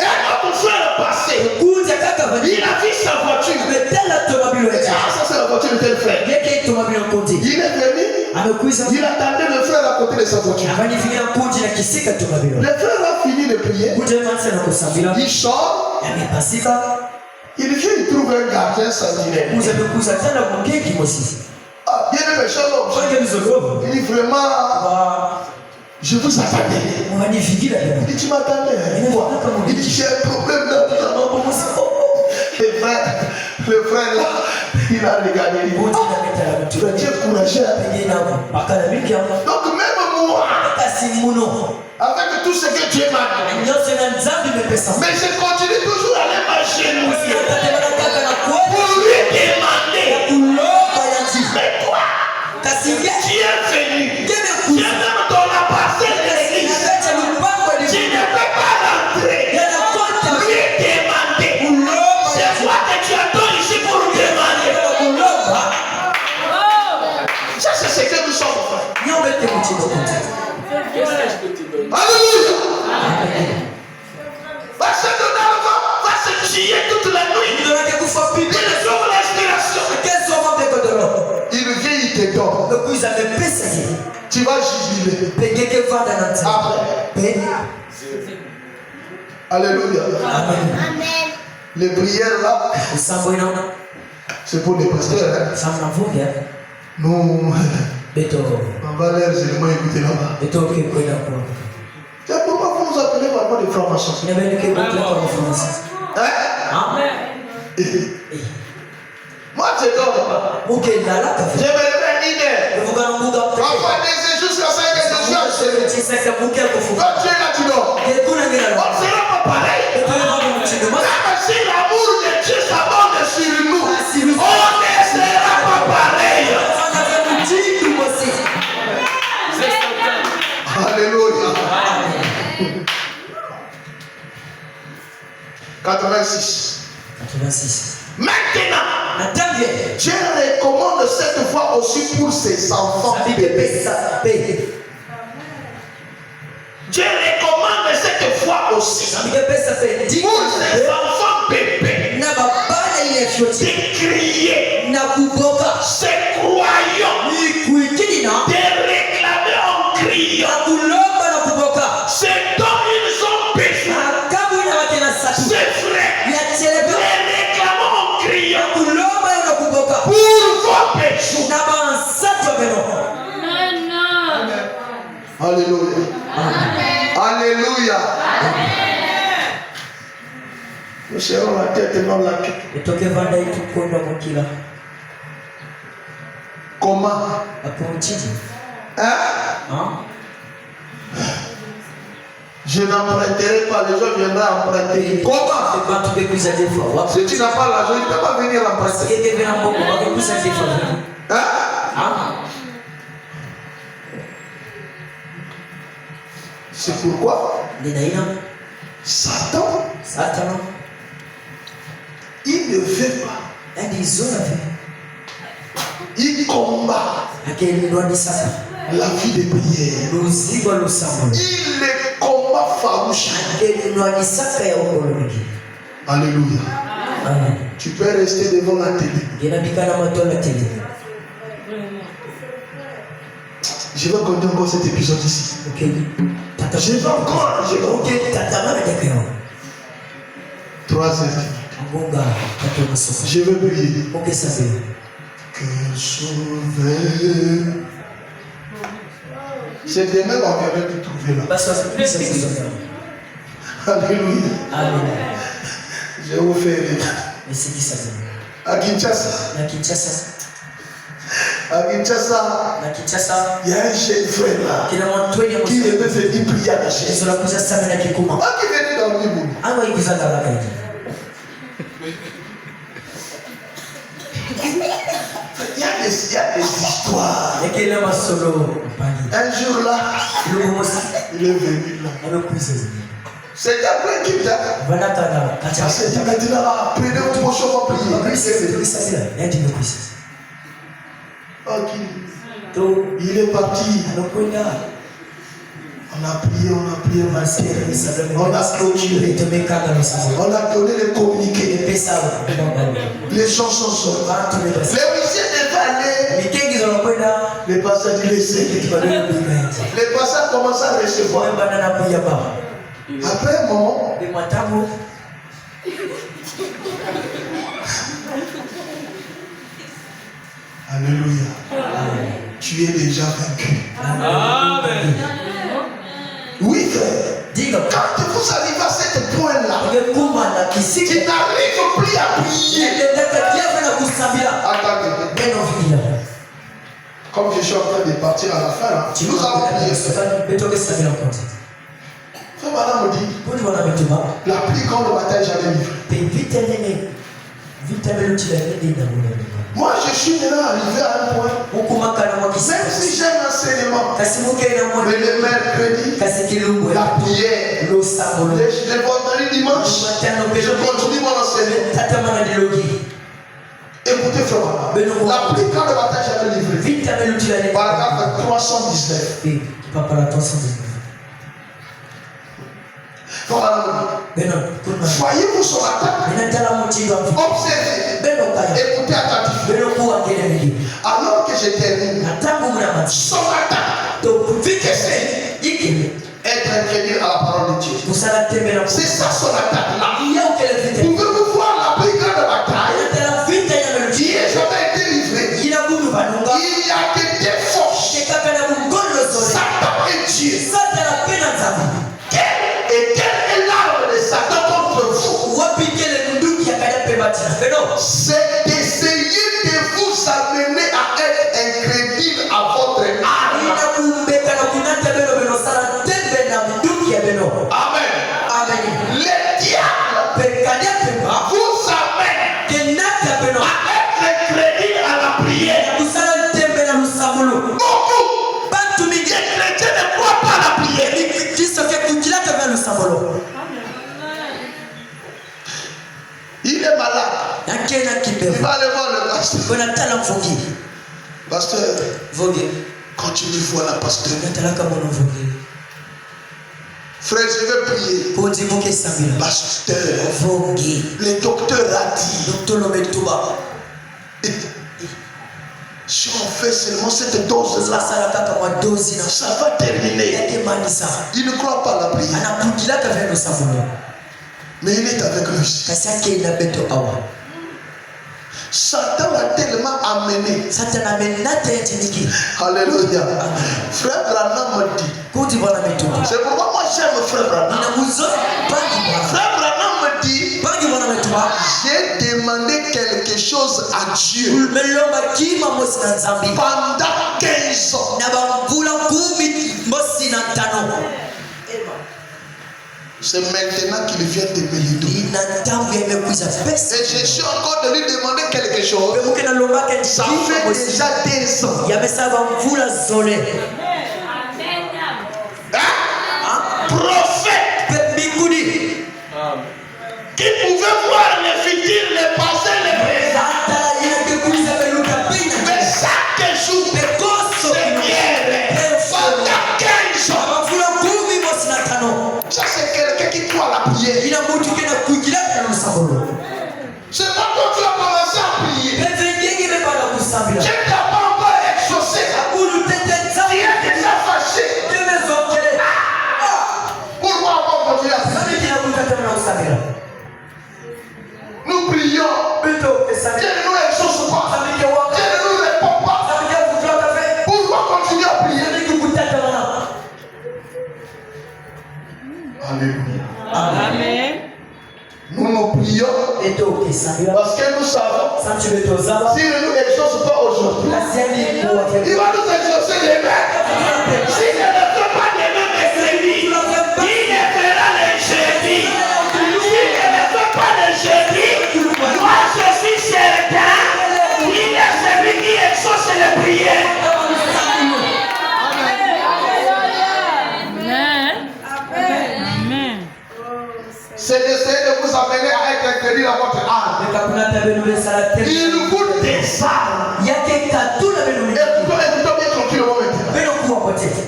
un autre frère est passé. Il a vu sa voiture. Ça, c'est la voiture de tel frère. Il est venu. Il attendait le frère à côté de sa voiture. Le frère a fini de prier. Il sort. Il trouve un gardien sanguinaire. Ah, bien aimé, shalom. Il dit vraiment, je vous attendais. Il dit, tu m'attendais. Il dit, j'ai un problème là. Le frère là, il a regardé. Il dit, tu es courageux. Donc même moi, avec tout ce que Dieu m'a donné, mais je continue toujours à aller marcher pour lui demander. Mais toi, qui est venu, qui est même dans la parcelle de l'église, tu ne peux pas rentrer. Lui demander. C'est toi que tu attends ici pour lui demander. Ça, c'est ce que nous sommes. Alléluia. Parce que Donovan va se chier toute la nuit. Il sauve l'inspiration. Il vient, il te donne. Tu vas jubiler. Après. Alléluia. Amen. Les prières là, c'est pour les pasteurs. Hein? Nous, on va les éléments écouter là-bas. C'est pourquoi vous nous appelez vraiment des francs-maçons. Hein? Moi, c'est donc. Je me lève une heure. Parfois, des jusqu'à 5 heures. Quand tu es là, tu dors. On ne sera pas pareil. Même si l'amour de Dieu s'abonde sur nous, on ne sera pas pareil. Alléluia. 86. Maintenant, Dieu recommande cette fois aussi pour ses enfants bébés. Dieu recommande cette fois aussi pour ses enfants bébés de crier, se croyant, de réclamer en criant ce dont ils ont besoin. C'est vrai, les réclamons en criant pour vos besoins. Alléluia. Alléluia. Nous serons la tête et non la queue. Comment? Hein? Je n'emprunterai pas, les gens viendront emprunter. Comment? Si tu n'as pas l'argent, il ne peut pas venir emprunter. Hein? C'est pourquoi Satan, il ne veut pas. Il combat la vie de prière. Il est combat farouche. Alléluia. Tu peux rester devant la télé. Je vais compter encore cet épisode ici. Je vais encore. 3 heures. Je vais prier. Que sauver. C'est demain qu'on viendra te trouver là. Alléluia. Je vais vous faire rire. À Kinshasa, il y a un jeune frère là qui devait venir prier à la chaise. Qui venait dans le monde. Il y a des histoires. Un jour là, il est venu là. C'est après qu'il t'a. C'est maintenant après le prochain prier. Ok. Il est parti. On a prié, on a clôturé. On a donné les communiqués. Les chansons sont. Les huissiers devaient aller. Les pasteurs disaient laissez. Les pasteurs commencent à recevoir. Après un moment, alléluia. tu es déjà vaincu. Amen. Oui, frère. Quand vous arrivez à ce point-là, tu n'arrives plus à prier. Attendez. Comme je suis en train de partir à la fin, là, nous allons prier. Frère Madame me dit, la plus grande bataille jamais livrée. Moi, je suis maintenant arrivé à un point, même si j'ai un enseignement, mais le mercredi, la prière, le vendredi, dimanche, je continue mon enseignement. Écoutez, frère, la plus grande bataille jamais livrée. Paragraphe 319. Voyez-vous sur la table, observez, écoutez attentivement. Alors que je termine, sur la table, être incrédule à la parole de Dieu. C'est ça sur la table là. Pouvez-vous voir la plus grande bataille qui n'a jamais été livrée? Il y a que des forces. Satan et Dieu. Quelle est l'arme de Satan contre vous? C'est d'essayer de vous amener à être incrédule à votre âme. Amen. Le diable vous amène à être incrédule à la prière. Beaucoup de chrétiens ne croient pas à la prière. Il est malade. Il va aller voir le pasteur. Pasteur, quand tu me vois la pasteur, frère, je vais prier. Pasteur, le docteur a dit, si on fait seulement cette dose-là, ça va terminer. Il ne croit pas à la prière. Mais il est avec lui. Satan l'a tellement amené. Alléluia. Frère Branham me dit. C'est pourquoi moi j'aime Frère Branham. Frère Branham me dit, j'ai demandé quelque chose à Dieu pendant 15 ans. C'est maintenant qu'il vient de me le donner. Et je suis encore de lui demander quelque chose. Ça fait déjà 10 ans. Prophète qui pouvait voir le futur, le passé, le présent. Mais chaque jour, c'est pierre. Pendant 15 ans. Ça, c'est quelqu'un qui croit à la prière. C'est pas quand tu as commencé à prier. Je ne t'ai pas encore exaucé. Tu es déjà fâché. Pourquoi avoir continué à prier? Nous prions. Dieu ne nous exauce pas. Dieu ne nous répond pas. Pourquoi continuer à prier? Alléluia. Amen. Nous prions parce que nous savons s'il ne nous exauce pas aujourd'hui, il va nous exaucer demain. S'il ne le fait pas demain mercredi, il le fera le jeudi. S'il ne le fait pas le jeudi, moi je suis certain, il est celui qui exauce les prières. C'est d'essayer de vous amener à être incrédule à votre âme. Il vous désarme. Écoutez bien tranquillement maintenant.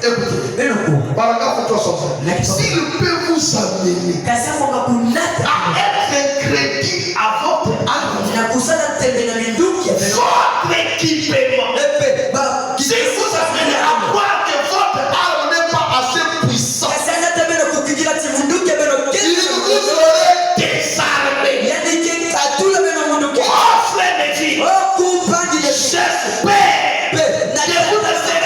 Écoutez. Paragraphe 360. S'il peut vous amener à être incrédule à votre âme, votre équipement, si vous amenez à croire que votre âme n'est pas assez puissante, il vous aurait désarmé. Oh frère de vie, j'espère que vous ne serez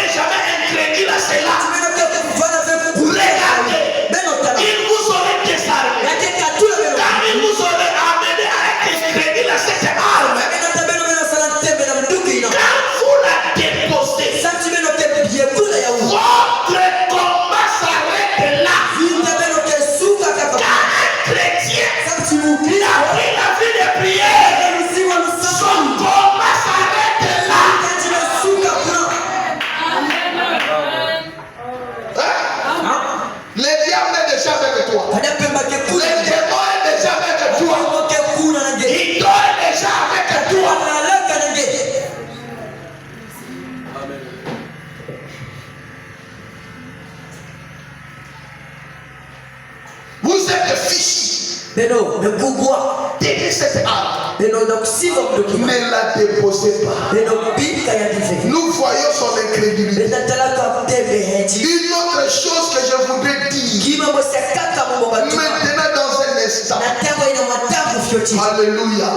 Beno, ne kugwa. Tenez cette arme. Beno, donc si vous ne la déposez pas. Beno, bika ya dive. Nous voyons son incrédulité. Beno, talaka tebe heti. Une autre chose que je voudrais dire. Kima mo sekaka mo ba. Maintenant dans un instant. Na tango ina matango fioti. Alléluia.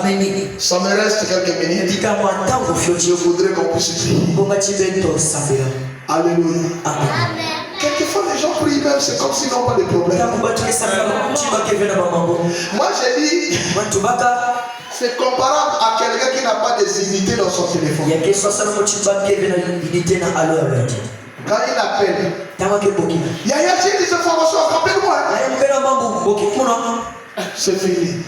Amen. Ça me reste quelques minutes. Dika matango fioti. Je voudrais qu'on puisse prier. Bonga chibento sambela. Alléluia. Amen. Quelquefois les gens prient même, c'est comme s'ils n'ont pas de problème. Moi j'ai dit, c'est comparable à quelqu'un qui n'a pas des unités dans son téléphone. Quand il appelle, Yaya, j'ai des informations, rappelle-moi. C'est fini.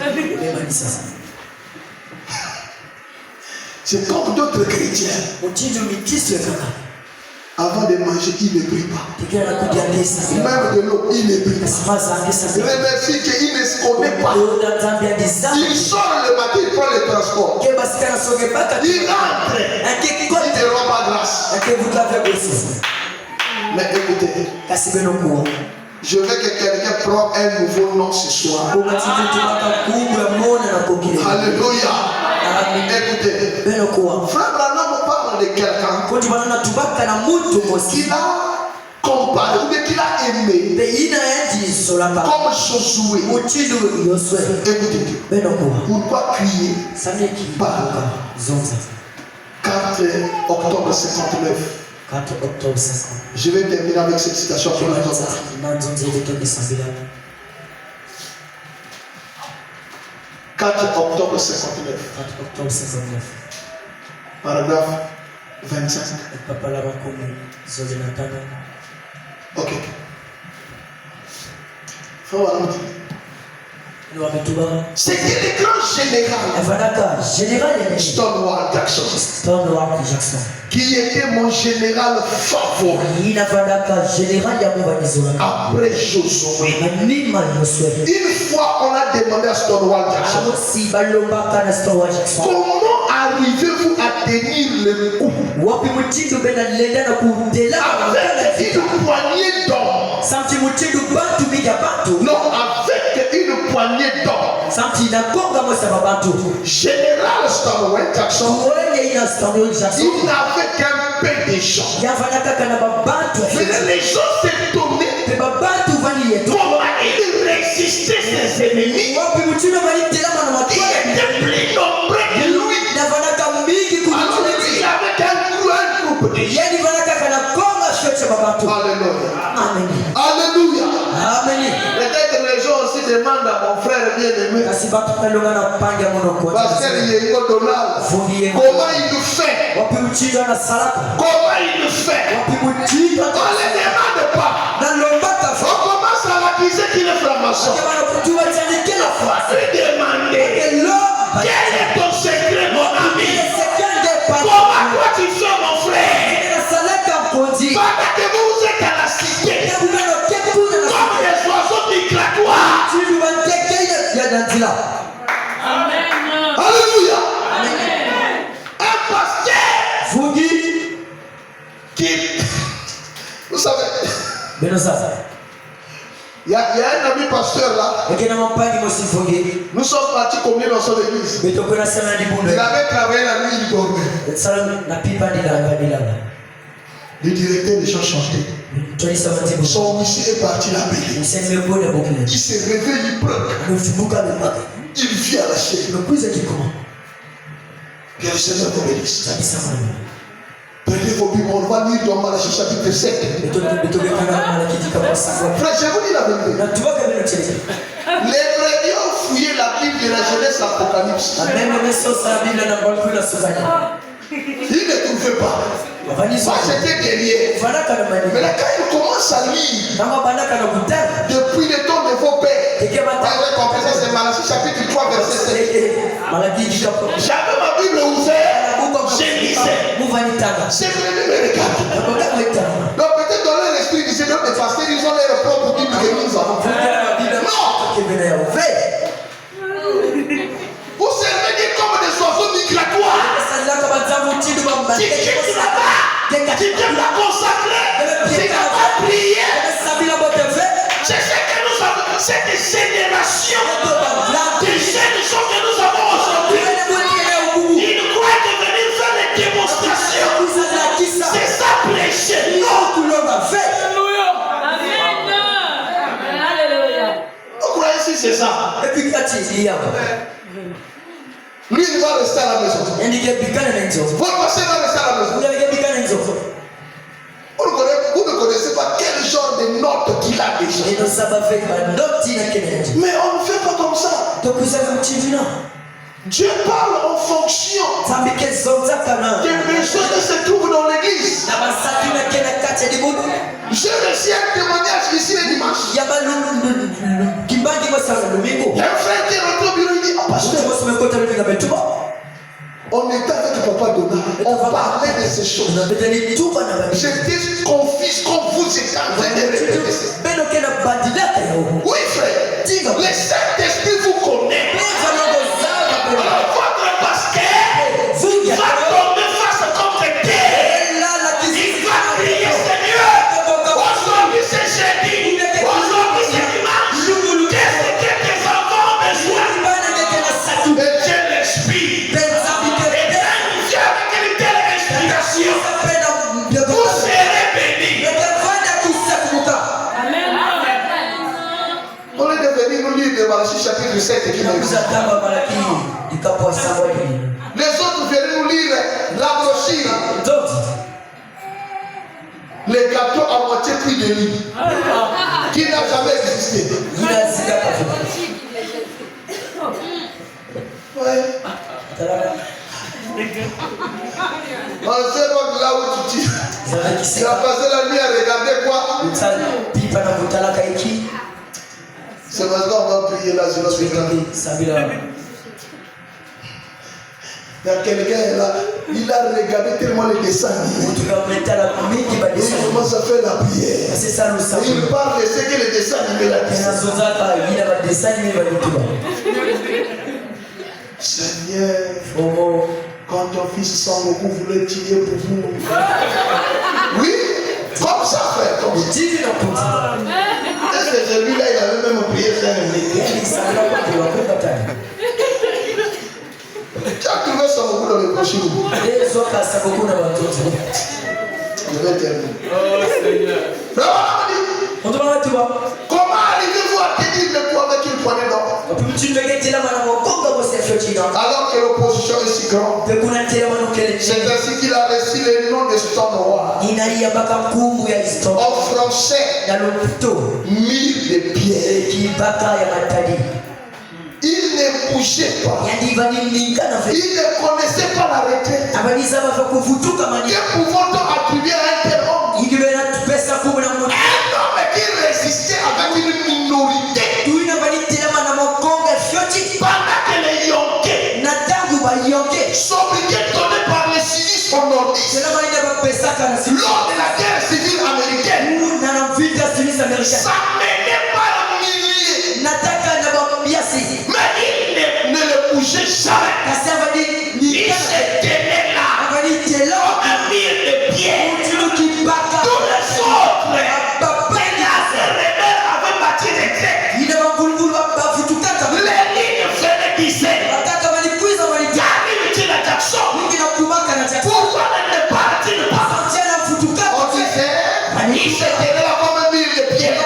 C'est comme d'autres chrétiens. Avant de manger, il ne prie pas. Même de l'eau, il ne prie pas. Remercie qu'il ne se connaît pas. Il sort le matin, il prend le transport. Il rentre. Il ne rend pas grâce. Mais écoutez, je veux que quelqu'un prenne un nouveau nom ce soir. Alléluia. Écoutez, frère Branham parle de quelqu'un qui a comparé ou qu'il a aimé comme Josué. Écoutez, pourquoi crier par 4 octobre 59. 4 octobre 50. Je vais terminer avec cette citation. 4 octobre 59. 4 octobre 59. Paragraphe 25. Ok. C'était le grand général Stonewall Jackson qui était mon général favori après Josué. Une fois on a demandé à Stonewall Jackson, comment arrivez-vous à tenir le coup avec une poignée d'or? Non, avec une poignée d'or. Général Stonewall Jackson, il n'avait qu'un peu de gens. Mais les gens s'étonnaient comment il résistait ses ennemis. Il était plus nombreux que lui. Alors il avait un groupe de gens. Alléluia. Alléluia. Peut-être les gens aussi demandent à mon frère bien-aimé, Pasteur Yégo Donald, comment il nous fait? Comment il nous fait? On ne les demande pas. On commence à l'accuser qu'il est franc-maçon. On va lui demander, quel est ton secret, mon ami? Comment toi tu fais, mon frère? Pendant que vous êtes à la cité, comme des oiseaux migratoires. Alléluia. Un pasteur qui, vous savez, il y a un ami pasteur là. Nous sommes partis combien dans son église? Il avait travaillé la nuit, il dormait. Le directeur des chants chantait. Son monsieur est parti la veille. Il se réveille, il pleure. Il vit à la chaîne. Que le Seigneur vous bénisse. Prenez vos Bibles, on va lire dans Malachie chapitre 7. Frère, je vous dis la vérité. Les brebis ont fouillé la Bible de la Genèse Apocalypse. Ils ne trouvaient pas. Moi j'étais derrière. Mais là quand il commence à lire, depuis le temps de vos pères, c'est Malachie chapitre 3 verset 7. J'avais ma Bible ouverte, je lisais. C'est venu me regarder. Donc peut-être dans leur esprit, ils disaient non, mais parce qu'ils ont leur propre Bible que nous avons. Non. Vous servez comme des oiseaux migratoires. Tu quittes là-bas. Tu t'es pas consacré. Tu n'as pas prié. C'est ce que nous avons. cette génération des jeunes gens que nous avons aujourd'hui, ils croient que venir faire les démonstrations, c'est ça prêcher. Non. Vous croyez si c'est ça? Lui, il va rester à la maison. Votre pasteur va rester à la maison. Vous ne connaissez pas quel genre de note qu'il a déjà. Mais on ne fait pas comme ça. Dieu parle en fonction des besoins qui se trouvent dans l'église. J'ai reçu un témoignage ici le dimanche. Il y a un frère qui est rentré au bureau, il dit, oh pasteur, on était avec Papa Donald, on parlait de ces choses. J'étais confus comme vous étiez en train de répéter ça. Oui frère, le Saint-Esprit vous connaît. Alors votre pasteur va tomber face contre terre. Il va prier Seigneur. Aujourd'hui c'est jeudi. Aujourd'hui c'est dimanche. Qu'est-ce que tes enfants ont besoin? Et Dieu l'inspire. Et Dieu avec une telle inspiration, vous serez bénis. On est devenu nous lire de Malachie chapitre 7 qui nous dit. Les autres viennent nous lire la brochure. Les gâteaux à moitié prix de lit. Qui n'a jamais existé. Ouais. On sait donc là où tu dis. Tu as passé la nuit à regarder quoi? C'est parce qu'on va prier là sur notre écran. Il y a quelqu'un là, il a regardé tellement les dessins. Il commence à faire la prière. Il parle de ce que les dessins animés la disent. Seigneur, quand ton fils sans beaucoup voulait tirer pour vous. Oui, comme ça frère. Comme ça. Est-ce que celui-là il avait même prié faire un métier? Tu as trouvé ça beaucoup dans le brochure. Je vais terminer. Oh Seigneur. Comment arrivez-vous à tenir le poids avec une poignée d'or? Alors que l'opposition est si grande. C'est ainsi qu'il a reçu le nom de Stonewall. En français, 1000 de pierre. Il ne bougeait pas. Il ne connaissait pas la retraite. Que pouvons-nous attribuer à un tel homme? Un homme qui résistait avec une minorité. Pendant que les Yonkais, sobriquets donnés par les civilistes nordistes lors de la guerre civile américaine, ça menait par milliers. Mais il ne le bougeait jamais. Il se tenait là, comme un mille de pierre. Tous les autres, les rebelles avaient bâti des traits. Les lignes venaient d'ici. Pourquoi ne pas-il pas? On disait, il se tenait là comme un mille de pierre.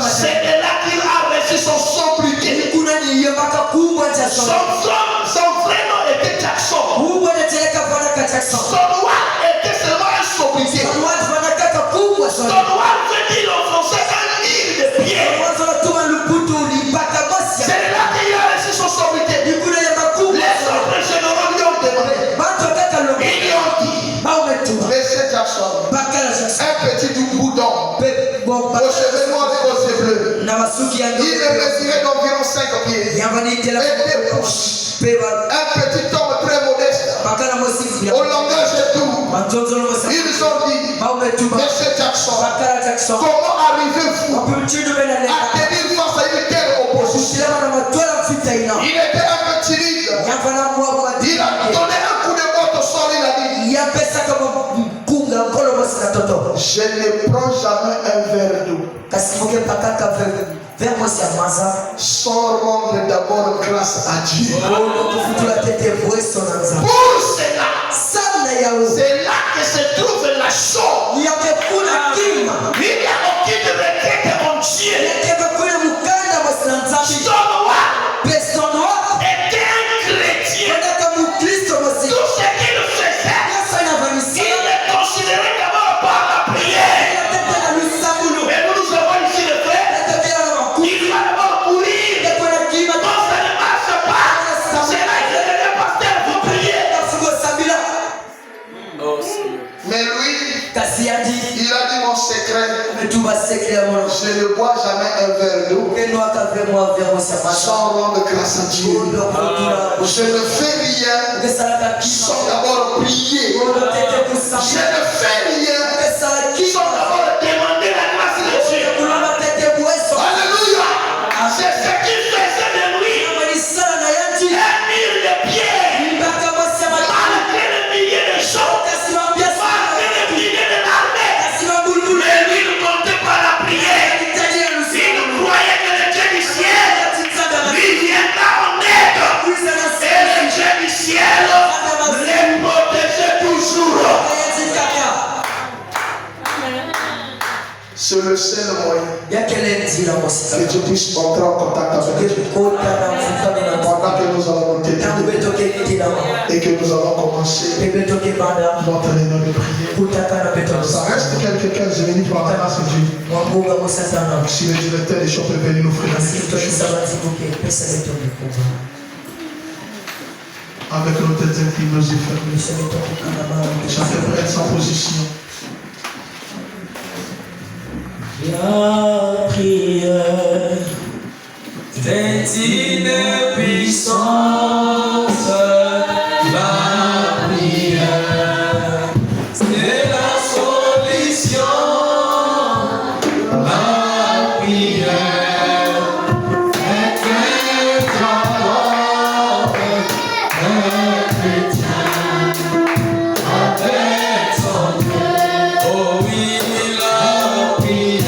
C'est de là qu'il a reçu son sobriquet. Son vrai nom était Jackson. Stonewall était seulement un sobriquet. Stonewall veut dire en français un mille de pierre. C'est de là qu'il a reçu son sobriquet. Les autres généraux lui ont demandé. Ils ont dit, Monsieur Jackson, un petit boudon, aux cheveux noirs et aux yeux bleus. Il mesurait d'environ 5 pieds. Et des pouces. Un petit homme très modeste. Au langage et tout. Ils ont dit, Monsieur Jackson, comment arrivez-vous à tenir face à une telle opposition? Il était un peu timide. Il a donné un coup de botte au sol, il a dit, je ne prends jamais un verre d'eau. sans rendre d'abord grâce à Dieu. Pour cela, c'est là que se trouve la chance. Il n'y a aucune requête en Dieu. Était un chrétien. Tout ce qu'il faisait, il est considéré d'abord par la prière. Mais nous avons ici le frère. Il va d'abord courir. Quand ça ne marche pas, c'est là que le pasteur vous prier. Oh Seigneur. Mais lui, il a dit mon secret. Je ne bois jamais un verre d'eau sans rendre grâce à Dieu. Je ne fais rien sans d'abord prier. Je ne fais rien sans d'abord demander la grâce de Dieu. Alléluia. C'est ce qu'il faisait de lui. Un mur de pierre. Malgré le millier de choses. Malgré le millier de l'armée. Mais lui ne comptait pas la prière. Il croyait que le Dieu du ciel lui viendra en aide. Et le Dieu du ciel les protégeait toujours. C'est le seul moyen que tu puisses entrer en contact avec Dieu. Pendant que nous allons nous télécharger et que nous allons commencer notre réunion de prière. Ça reste quelques 15 minutes par la grâce de Dieu. Si le directeur des shops est venu nous offrir avec nos têtes inclinées, nos yeux fermés. Chacun prenne sa position. La prière est une puissance. La prière, c'est la solution. La prière est un travail d'un chrétien avec son Dieu. Oh oui, la prière.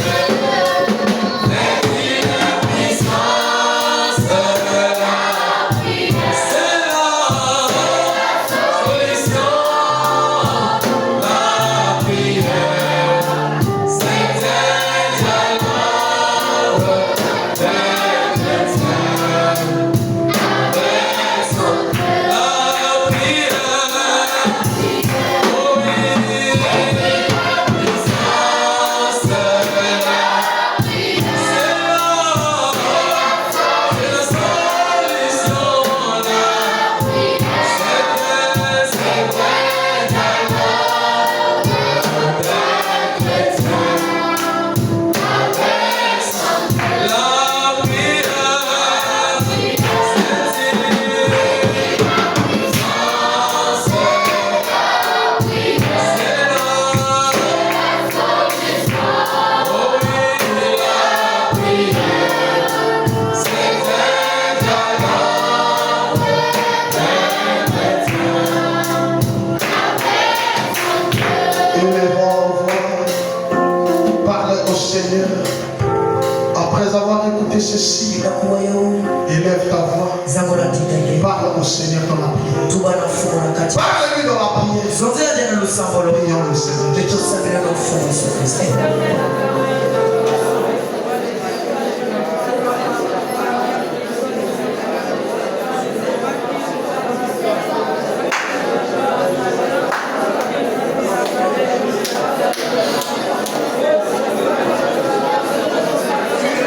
Ceci, élève ta voix, parle au Seigneur dans la prière. Parle-lui dans la prière. Prions le Seigneur.